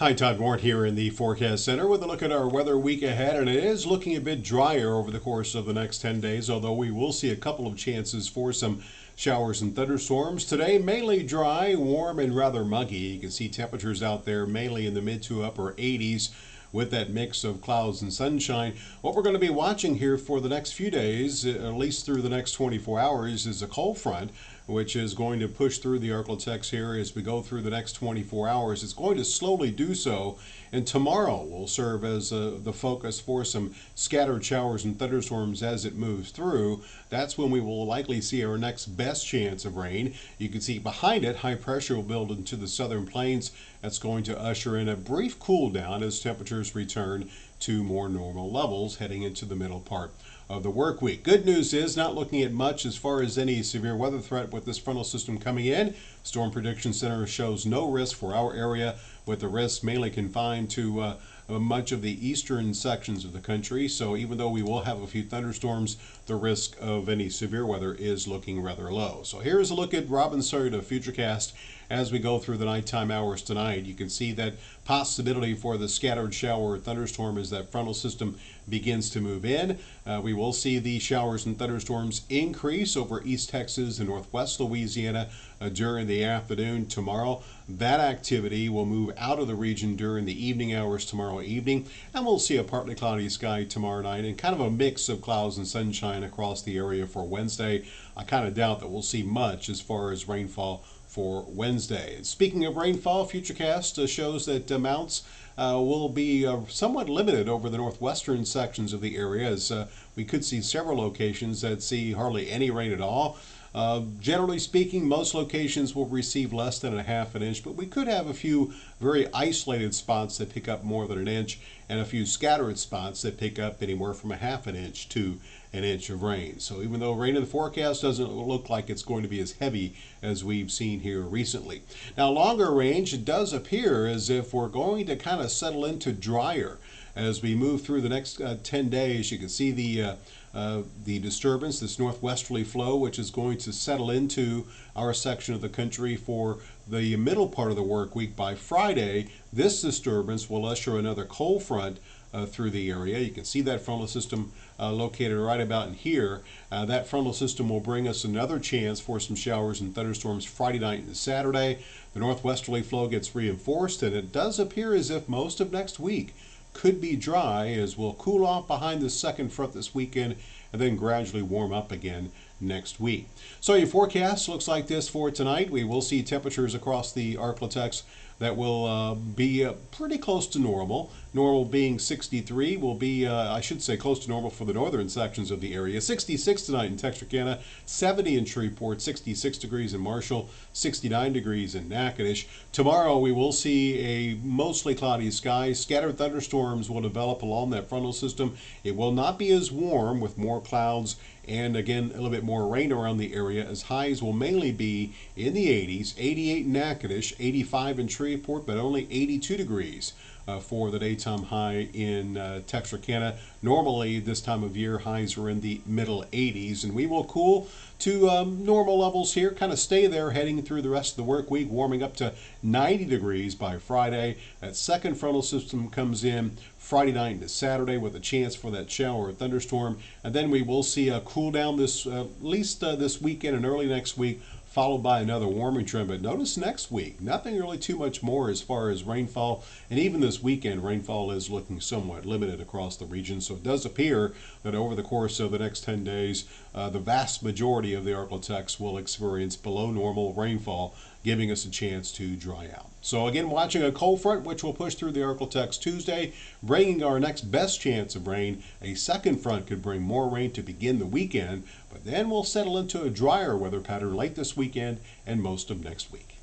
Hi, Todd Warren here in the Forecast Center with a look at our weather week ahead, and it is looking a bit drier over the course of the next 10 days, although we will see a couple of chances for some showers and thunderstorms. Today, mainly dry, warm, and rather muggy. You can see temperatures out there mainly in the mid to upper 80s with that mix of clouds and sunshine. What we're going to be watching here for the next few days, at least through the next 24 hours, is a cold front, which is going to push through the Arklatex here as we go through the next 24 hours. It's going to slowly do so, and tomorrow will serve as the focus for some scattered showers and thunderstorms as it moves through. That's when we will likely see our next best chance of rain. You can see behind it, high pressure will build into the southern plains. That's going to usher in a brief cool down as temperatures return to more normal levels heading into the middle part of the work week. Good news is not looking at much as far as any severe weather threat with this frontal system coming in. Storm Prediction Center shows no risk for our area, with the risk mainly confined to much of the eastern sections of the country. So even though we will have a few thunderstorms, the risk of any severe weather is looking rather low. So here's a look at Robin Sawyer Futurecast as we go through the nighttime hours tonight. You can see that possibility for the scattered shower or thunderstorm as that frontal system begins to move in. We will see the showers and thunderstorms increase over East Texas and Northwest Louisiana during the afternoon tomorrow. That activity will move out of the region during the evening hours tomorrow evening, and we'll see a partly cloudy sky tomorrow night and kind of a mix of clouds and sunshine across the area for Wednesday. I kind of doubt that we'll see much as far as rainfall for Wednesday. And speaking of rainfall, Futurecast shows that amounts will be somewhat limited over the northwestern sections of the area, as we could see several locations that see hardly any rain at all. Generally speaking, most locations will receive less than a half an inch, but we could have a few very isolated spots that pick up more than an inch, and a few scattered spots that pick up anywhere from a half an inch to an inch of rain. So even though rain in the forecast doesn't look like it's going to be as heavy as we've seen here recently. Now, longer range, it does appear as if we're going to kind of settle into drier as we move through the next 10 days. You can see the disturbance, this northwesterly flow, which is going to settle into our section of the country for the middle part of the work week. By Friday, this disturbance will usher another cold front through the area. You can see that frontal system located right about in here. That frontal system will bring us another chance for some showers and thunderstorms Friday night and Saturday. The northwesterly flow gets reinforced, and it does appear as if most of next week could be dry as we'll cool off behind the second front this weekend and then gradually warm up again next week. So your forecast looks like this for tonight. We will see temperatures across the Arklatex that will be pretty close to normal. Normal being 63 will be, I should say, close to normal for the northern sections of the area. 66 tonight in Texarkana, 70 in Shreveport, 66 degrees in Marshall, 69 degrees in Natchitoches. Tomorrow we will see a mostly cloudy sky. Scattered thunderstorms will develop along that frontal system. It will not be as warm with more clouds and again a little bit more rain around the area, as highs will mainly be in the 80s, 88 in Natchitoches, 85 in Shreveport, but only 82 degrees for the daytime high in Texarkana. Normally this time of year highs are in the middle 80s, and we will cool to normal levels here, kind of stay there heading through the rest of the work week, warming up to 90 degrees by Friday. That second frontal system comes in Friday night into Saturday with a chance for that shower or thunderstorm, and then we will see a cool down this at least this weekend and early next week, followed by another warming trend. But notice next week, nothing really too much more as far as rainfall, and even this weekend, rainfall is looking somewhat limited across the region. So it does appear that over the course of the next 10 days, the vast majority of the Arklatex will experience below normal rainfall, giving us a chance to dry out. So again, watching a cold front which will push through the Arklatex Tuesday, bringing our next best chance of rain. A second front could bring more rain to begin the weekend, but then we'll settle into a drier weather pattern late this weekend and most of next week.